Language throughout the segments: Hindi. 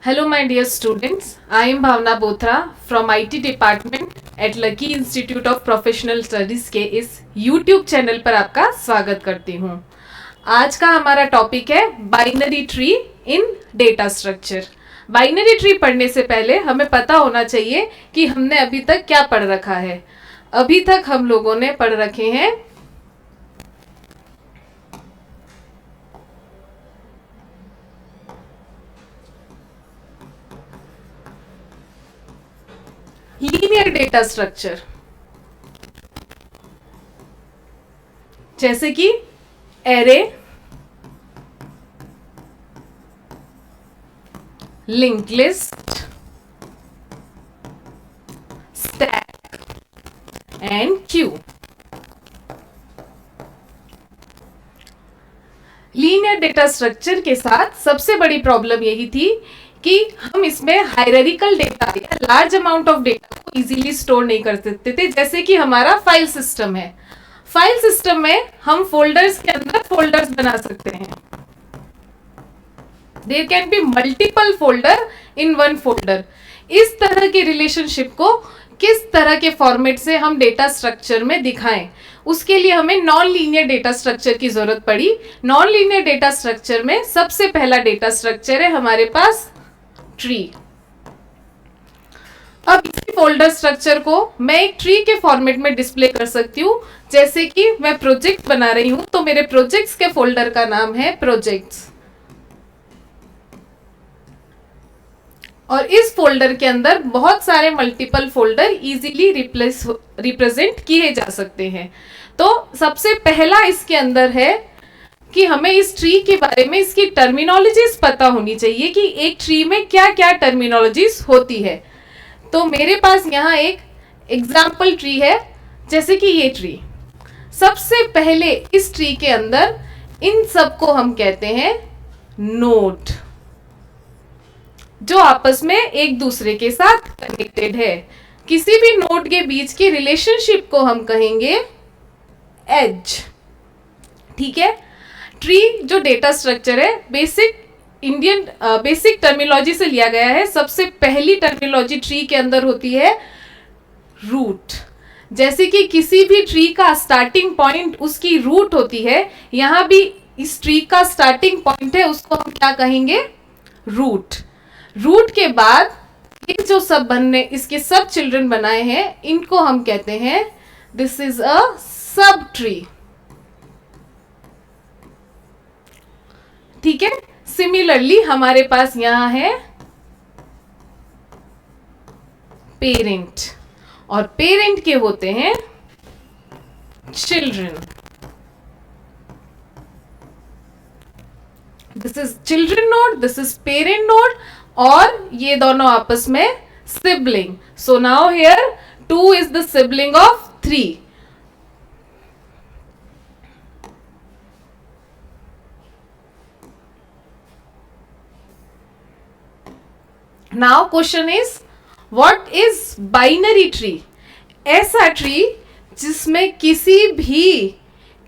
Hello, my dear students. I am Bhavna Bothra from IT department at Lucky Institute of Professional Studies के इस YouTube चैनल पर आपका स्वागत करती हूँ। आज का हमारा टॉपिक है binary tree in data structure. Binary tree पढ़ने से पहले हमें पता होना चाहिए कि हमने अभी तक क्या पढ़ रखा है। अभी तक हम लोगों ने पढ़ रखे हैं लीनियर डेटा स्ट्रक्चर, जैसे कि array, link list, stack and Q. Linear data structure के साथ सबसे बड़ी प्रॉब्लम यही थी कि हम इसमें हायरार्किकल डेटा या लार्ज अमाउंट ऑफ डेटा को इजीली स्टोर नहीं कर सकते थे। जैसे कि हमारा फाइल सिस्टम है, फाइल सिस्टम में हम फोल्डर्स के अंदर फोल्डर्स बना सकते हैं। There can be multiple folder in one folder. इस तरह के रिलेशनशिप को किस तरह के फॉर्मेट से हम डेटा स्ट्रक्चर में दिखाएं, उसके लिए हमें नॉन लीनियर डेटा स्ट्रक्चर की जरूरत पड़ी। नॉन लीनियर डेटा स्ट्रक्चर में सबसे पहला डेटा स्ट्रक्चर है हमारे पास ट्री। अब इसी फोल्डर स्ट्रक्चर को मैं एक ट्री के फॉर्मेट में डिस्प्ले कर सकती हूँ। जैसे कि मैं प्रोजेक्ट बना रही हूं तो मेरे प्रोजेक्ट्स के फोल्डर का नाम है प्रोजेक्ट्स, और इस फोल्डर के अंदर बहुत सारे मल्टीपल फोल्डर इजीली रिप्रेजेंट किए जा सकते हैं। तो सबसे पहला इसके अंदर है कि हमें इस ट्री के बारे में इसकी टर्मिनोलॉजीज पता होनी चाहिए कि एक ट्री में क्या क्या टर्मिनोलॉजीज होती है। तो मेरे पास यहाँ एक एग्जाम्पल ट्री है, जैसे कि ये ट्री। सबसे पहले इस ट्री के अंदर इन सबको हम कहते हैं नोड, जो आपस में एक दूसरे के साथ कनेक्टेड है। किसी भी नोड के बीच की रिलेशनशिप को हम कहेंगे एज। ठीक है। ट्री जो डेटा स्ट्रक्चर है बेसिक टर्मिनोलॉजी से लिया गया है। सबसे पहली टर्मिनोलॉजी ट्री के अंदर होती है रूट। जैसे कि किसी भी ट्री का स्टार्टिंग पॉइंट उसकी रूट होती है, यहां भी इस ट्री का स्टार्टिंग पॉइंट है, उसको हम क्या कहेंगे? रूट। रूट के बाद ये जो इसके सब चिल्ड्रन बनाए हैं, इनको हम कहते हैं this is a sub tree. ठीक है। सिमिलरली हमारे पास यहां है पेरेंट, और पेरेंट के होते हैं children. This is children node, this is parent node, और ये दोनों आपस में sibling. So now here 2 is the sibling of 3। Now question is, what is binary tree? ऐसा ट्री जिसमें किसी भी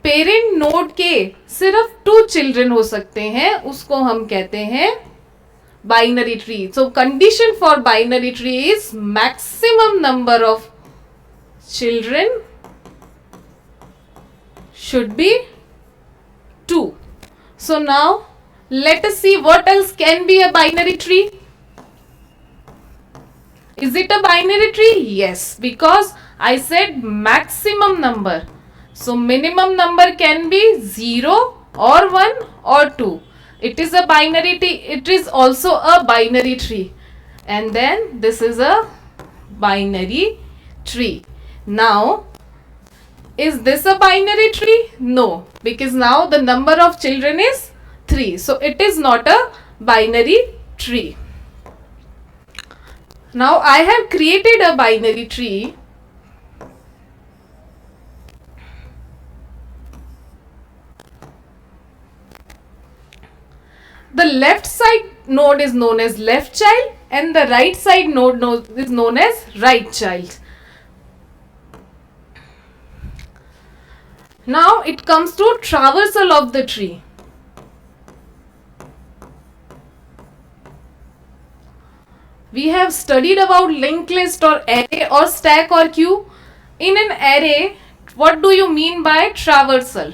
पेरेंट नोड के सिर्फ 2 चिल्ड्रन हो सकते हैं, उसको हम कहते हैं binary tree. So condition for binary tree is maximum number of children should be 2. So now let us see what else can be a binary tree. Is it a binary tree? Yes, because I said maximum number. So minimum number can be 0 or 1 or 2. It is a binary tree. It is also a binary tree. And then this is a binary tree. Now, is this a binary tree? No, because now the number of children is 3. So it is not a binary tree. Now I have created a binary tree. The left side node is known as left child and the right side node is known as right child. Now it comes to traversal of the tree. We have studied about linked list or array or stack or queue. In an array, what do you mean by traversal?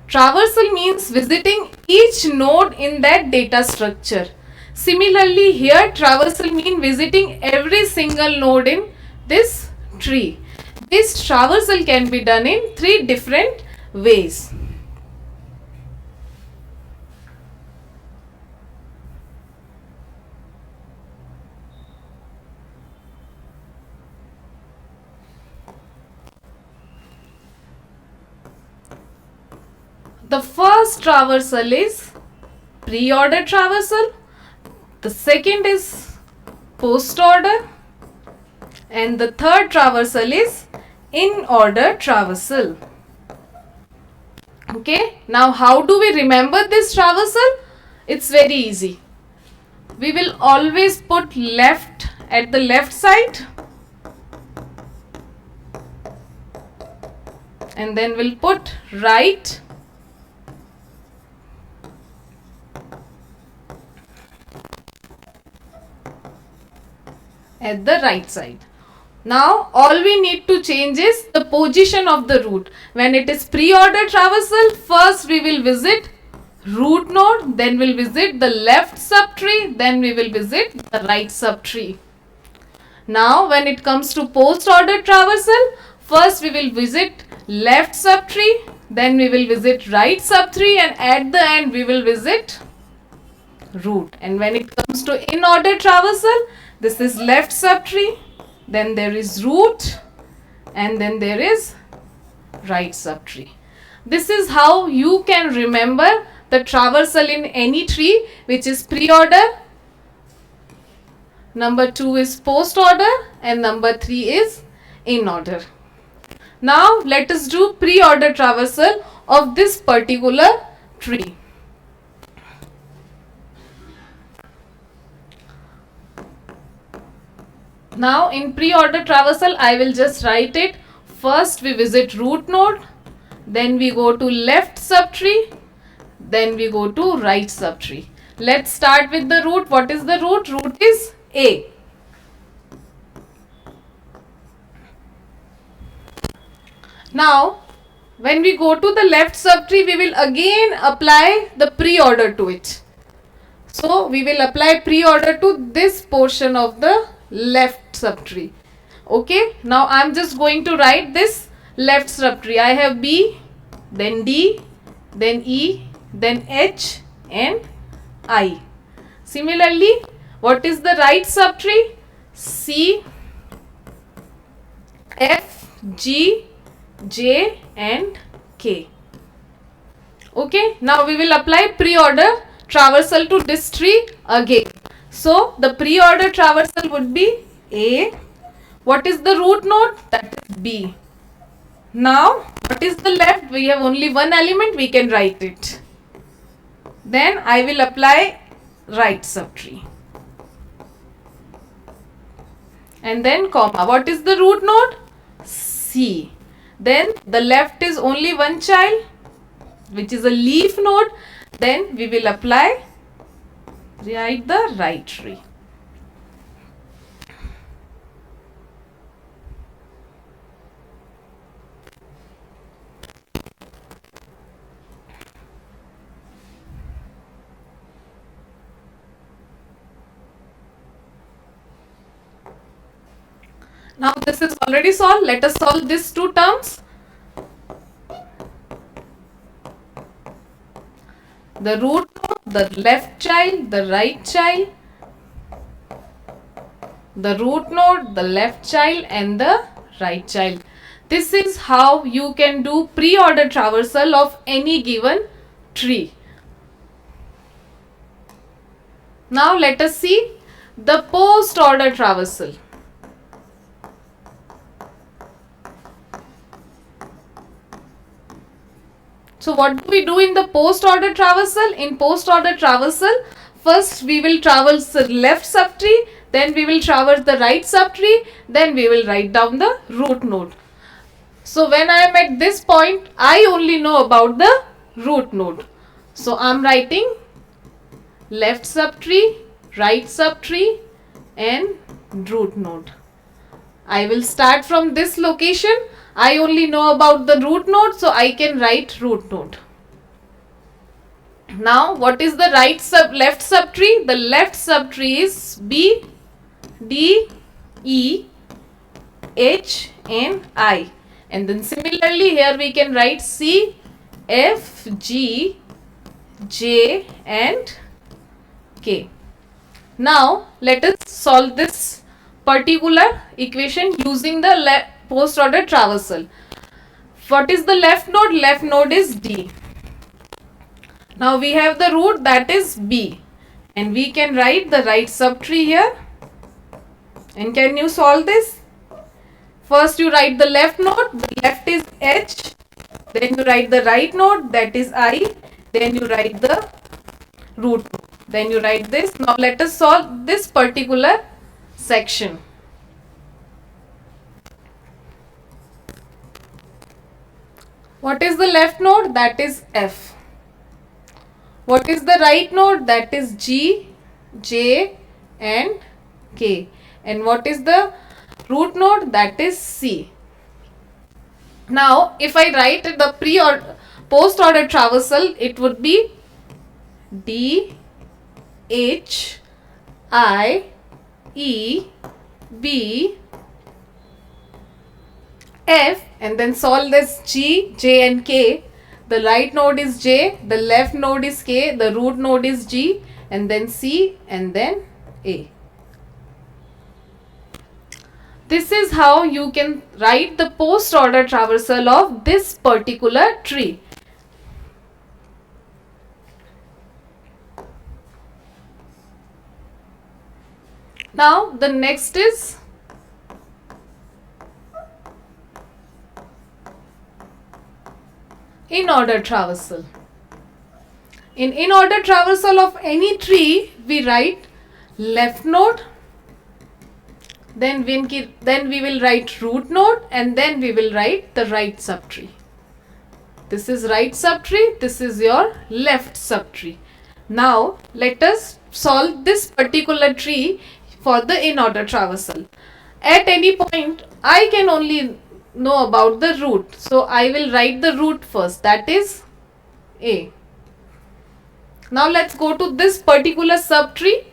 Traversal means visiting each node in that data structure. Similarly, here traversal means visiting every single node in this tree. This traversal can be done in three different ways. The first traversal is pre-order traversal. The second is post-order. And the third traversal is in-order traversal. Okay, now how do we remember this traversal? It's very easy. We will always put left at the left side, and then we'll put right at the right side. Now all we need to change is the position of the root. When it is pre-order traversal, first we will visit root node, then we'll visit the left subtree, then we will visit the right subtree. Now when it comes to post-order traversal, first we will visit left subtree, then we will visit right subtree, and at the end we will visit root. And when it comes to in-order traversal, this is left subtree, then there is root, and then there is right subtree. This is how you can remember the traversal in any tree, which is pre-order, number 2 is post-order, and number 3 is in-order. Now let us do pre-order traversal of this particular tree. Now in pre-order traversal, I will just write it. First we visit root node, then we go to left subtree, then we go to right subtree. Let's start with the root. What is the root? Root is A. Now when we go to the left subtree, we will again apply the pre-order to it. So we will apply pre-order to this portion of the left subtree. Okay, now I am just going to write this left subtree. I have B, then D, then E, then H and I. Similarly, what is the right subtree? C, F, G, J and K. Okay, now we will apply pre-order traversal to this tree again. So the pre-order traversal would be A. What is the root node? That is B. Now what is the left? We have only one element, we can write it. Then I will apply right subtree. And then comma. What is the root node? C. Then the left is only one child, which is a leaf node. Then we will apply write the right tree. Now this is already solved. Let us solve these two terms. The root node, the left child, the right child, the root node, the left child and the right child. This is how you can do pre-order traversal of any given tree. Now let us see the post-order traversal. So what do we do in the post-order traversal? In post-order traversal, first we will traverse the left subtree, then we will traverse the right subtree, then we will write down the root node. So when I am at this point, I only know about the root node. So I am writing left subtree, right subtree, and root node. I will start from this location. I only know about the root node, so I can write root node. Now what is the left subtree? The left subtree is B, D, E, H and I. And then similarly here we can write C, F, G, J and K. Now let us solve this particular equation using the post order traversal. What is the left node? Left node is D. Now we have the root, that is B, and we can write the right subtree here. And can you solve this? First you write the left node, the left is H, then you write the right node, that is I, then you write the root node, then you write this. Now let us solve this particular section. What is the left node? That is F. What is the right node? That is G, J and K. And what is the root node? That is C. Now if I write the post order traversal, it would be D, H, I, E, B, F, and then solve this G, J and K. The right node is J, the left node is K, the root node is G, and then C, and then A. This is how you can write the post order traversal of this particular tree. Now the next is in order traversal. In order traversal of any tree, we write left node, then we will write root node, and then we will write the right subtree. This is right subtree, this is your left subtree. Now let us solve this particular tree for the in order traversal. At any point I can only know about the root, so I will write the root first, that is A. Now let's go to this particular subtree.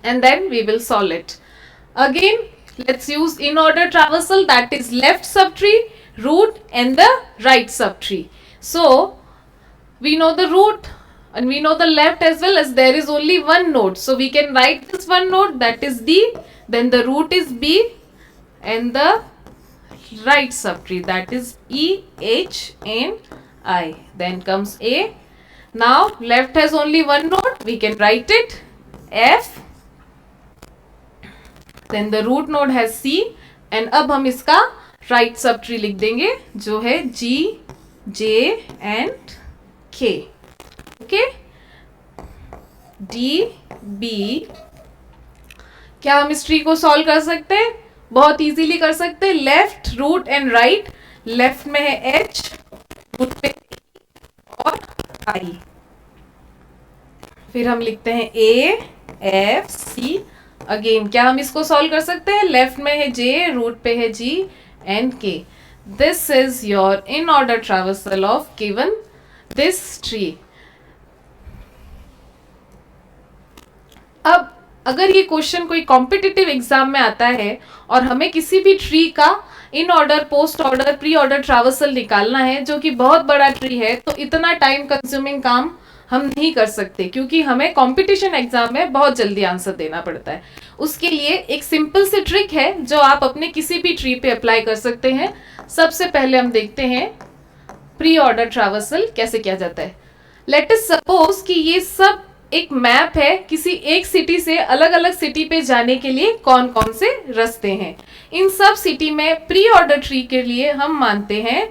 And then we will solve it. Again, let's use in order traversal, that is left subtree, root and the right subtree. So we know the root and we know the left as well, as there is only one node. So we can write this one node, that is D, then the root is B, and the right subtree, that is E, H and I. Then comes A. Now left has only one node, we can write it F. Then the root node has C, and अब हम इसका right subtree लिख देंगे जो है G, J and K. Okay? D, B. क्या हम इस ट्री को सॉल्व कर सकते हैं? बहुत इजीली कर सकते हैं. Left, root and right. Left में है H, रूट पे और I. फिर हम लिखते हैं A, F, C. अगेन क्या हम इसको सॉल्व कर सकते हैं? लेफ्ट में है J, रूट पे है G and K. This is your in order traversal of given this tree. अब अगर ये क्वेश्चन कोई कॉम्पिटिटिव एग्जाम में आता है और हमें किसी भी ट्री का in order, post order, pre order traversal निकालना है जो कि बहुत बड़ा ट्री है, तो इतना टाइम कंज्यूमिंग काम हम नहीं कर सकते, क्योंकि हमें कंपटीशन एग्जाम में बहुत जल्दी आंसर देना पड़ता है. उसके लिए एक सिंपल सी ट्रिक है जो आप अपने किसी भी ट्री पे अप्लाई कर सकते हैं. सबसे पहले हम देखते हैं प्री ऑर्डर ट्रैवर्सल कैसे किया जाता है. लेट अस सपोज कि ये सब एक मैप है, किसी एक सिटी से अलग अलग सिटी पे जाने के लिए कौन कौन से रास्ते हैं. इन सब सिटी में प्री ऑर्डर ट्री के लिए हम मानते हैं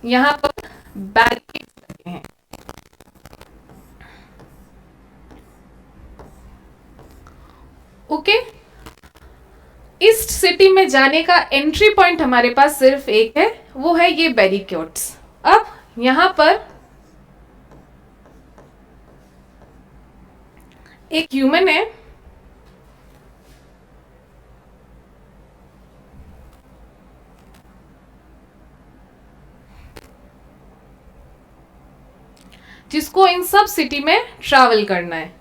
यहाँ पर बैरिकेड्स लगे हैं. ओके. इस सिटी में जाने का एंट्री पॉइंट हमारे पास सिर्फ एक है, वो है ये बैरिकेड्स। अब यहां पर एक ह्यूमन है, जिसको इन सब सिटी में ट्रैवल करना है।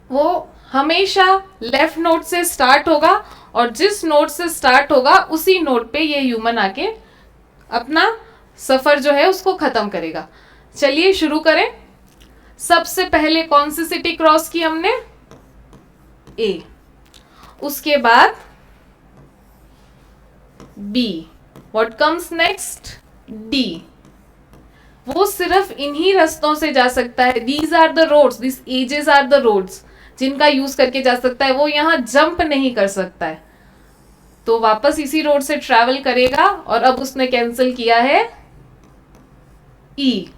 वो हमेशा लेफ्ट नोड से स्टार्ट होगा और जिस नोड से स्टार्ट होगा उसी नोड पे ये ह्यूमन आके अपना सफर जो है उसको खत्म करेगा। चलिए शुरू करें। सबसे पहले कौन सी सिटी क्रॉस की हमने? ए। उसके बाद B. What comes next? D. वो सिर्फ इन्हीं रास्तों से जा सकता है। These are the roads, this edges are the roads जिनका यूज करके जा सकता है। वो यहां जंप नहीं कर सकता है, तो वापस इसी रोड से ट्रैवल करेगा। और अब उसने कैंसिल किया है ई,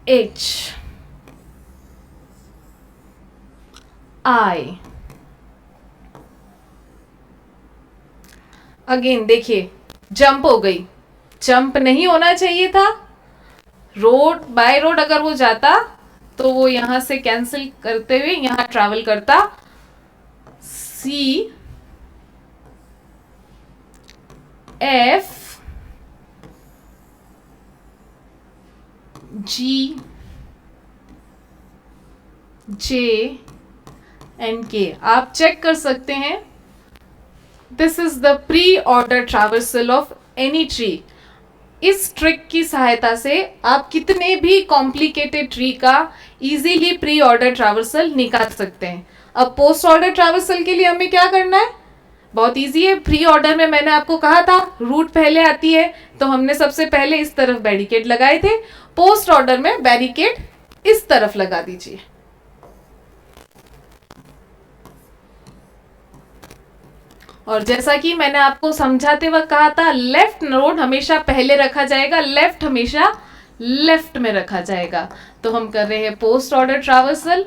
एच, आई। अगेन देखिए, जंप हो गई। जंप नहीं होना चाहिए था। रोड बाय रोड अगर वो जाता तो वो यहां से कैंसिल करते हुए यहां ट्रैवल करता। सी, एफ, जी, जे एंड के। आप चेक कर सकते हैं, this is the pre order traversal of any tree. इस ट्रिक की सहायता से आप कितने भी कॉम्प्लिकेटेड ट्री का इजीली प्री ऑर्डर ट्रैवर्सल निकाल सकते हैं। अब पोस्ट ऑर्डर ट्रैवर्सल के लिए हमें क्या करना है? बहुत इजी है। प्री ऑर्डर में मैंने आपको कहा था रूट पहले आती है, तो हमने सबसे पहले इस तरफ बैरिकेड लगाए थे। पोस्ट ऑर्डर में बैरिकेड इस तरफ लगा दीजिए। और जैसा कि मैंने आपको समझाते वक्त कहा था, लेफ्ट नोड हमेशा पहले रखा जाएगा, लेफ्ट हमेशा लेफ्ट में रखा जाएगा। तो हम कर रहे हैं post order traversal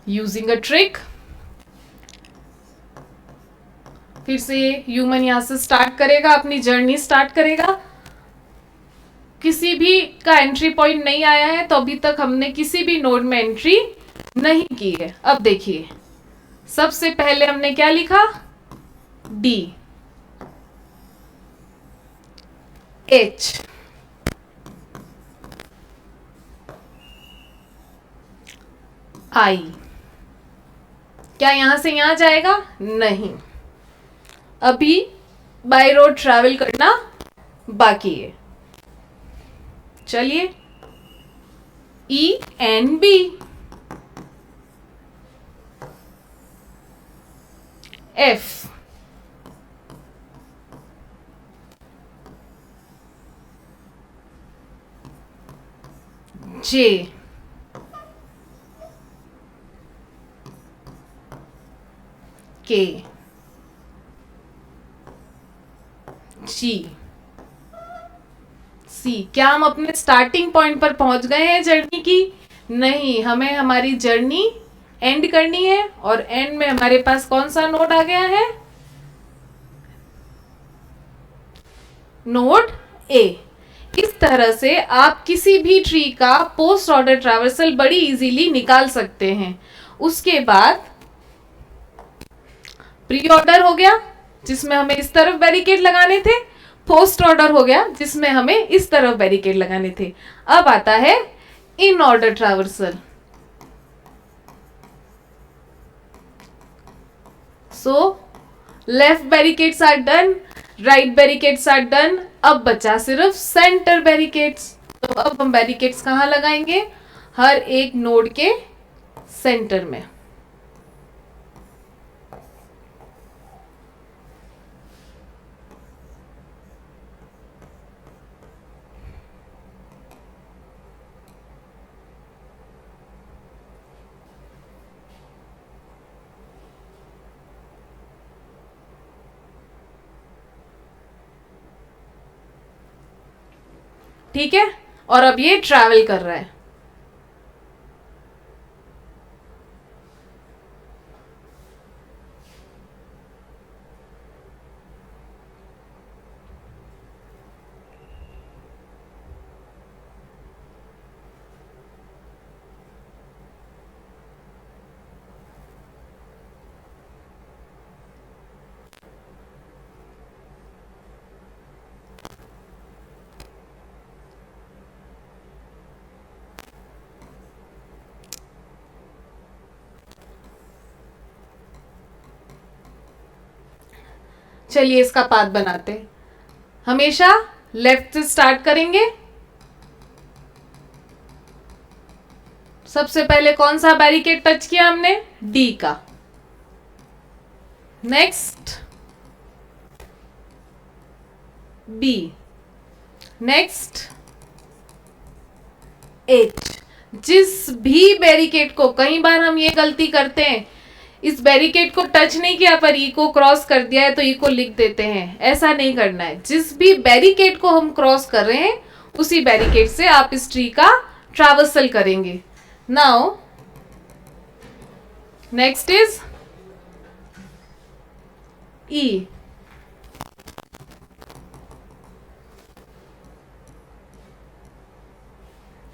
using a trick. फिर से ह्यूमन यहां से स्टार्ट करेगा, अपनी जर्नी स्टार्ट करेगा। किसी भी का एंट्री पॉइंट नहीं आया है, तो अभी तक हमने किसी भी नोड में एंट्री नहीं की है। अब देखिए, सबसे पहले हमने क्या लिखा? डी, एच, आई। क्या यहां से यहां जाएगा? नहीं, अभी बाय रोड ट्रैवल करना बाकी है। चलिए, ई एंड बी, एफ, जे, के, जी, सी। क्या हम अपने स्टार्टिंग पॉइंट पर पहुंच गए हैं जर्नी की? नहीं, हमें हमारी जर्नी एंड करनी है। और एंड में हमारे पास कौन सा नोड आ गया है? Node A. इस तरह से आप किसी भी ट्री का पोस्ट ऑर्डर ट्रैवर्सल बड़ी इजीली निकाल सकते हैं। उसके बाद प्री ऑर्डर हो गया, जिसमें हमें इस तरफ बैरिकेड लगाने थे। पोस्ट ऑर्डर हो गया, जिसमें हमें इस तरफ बैरिकेड लगाने थे। अब आता है in order traversal. So left barricades are done, right barricades are done. अब बचा सिर्फ सेंटर बैरिकेड्स। तो अब हम बैरिकेड्स कहां लगाएंगे? हर एक नोड के सेंटर में। ठीक है, और अब ये ट्रैवल कर रहा है। चलिए इसका पाथ बनाते हैं। हमेशा लेफ्ट से स्टार्ट करेंगे। सबसे पहले कौन सा बैरिकेड टच किया हमने? डी का। Next B, next H. जिस भी बैरिकेड को, कई बार हम ये गलती करते हैं, इस बैरिकेड को टच नहीं किया पर ई को क्रॉस कर दिया है तो ई को लिख देते हैं। ऐसा नहीं करना है। जिस भी बैरिकेड को हम क्रॉस कर रहे हैं उसी बैरिकेड से आप इस ट्री का ट्रैवर्सल करेंगे। Now next is E.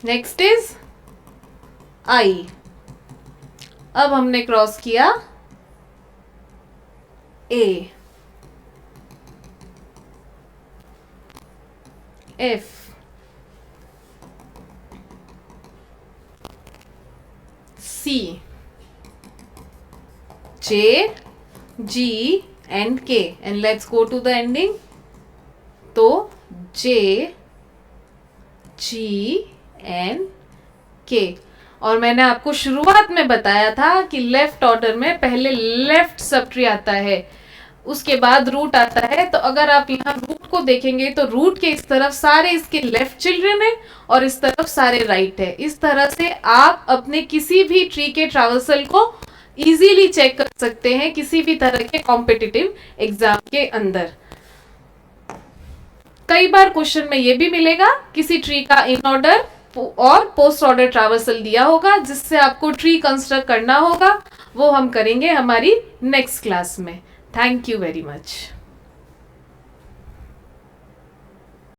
Next is I. अब हमने क्रॉस किया A, F, C, J, G and K, and let's go to the ending. तो जे, जी एंड के। और मैंने आपको शुरुआत में बताया था कि लेफ्ट ऑर्डर में पहले लेफ्ट सब ट्री आता है, उसके बाद रूट आता है। तो अगर आप यहाँ रूट को देखेंगे तो रूट के इस तरफ सारे इसके लेफ्ट चिल्ड्रन है और इस तरफ सारे राइट है। इस तरह से आप अपने किसी भी ट्री के ट्रैवर्सल को इजीली चेक कर सकते हैं किसी भी तरह के कॉम्पिटिटिव एग्जाम के अंदर। कई बार क्वेश्चन में ये भी मिलेगा किसी ट्री का इन ऑर्डर और पोस्ट ऑर्डर ट्रैवर्सल दिया होगा जिससे आपको ट्री कंस्ट्रक्ट करना होगा। वो हम करेंगे हमारी नेक्स्ट क्लास में। Thank you very much.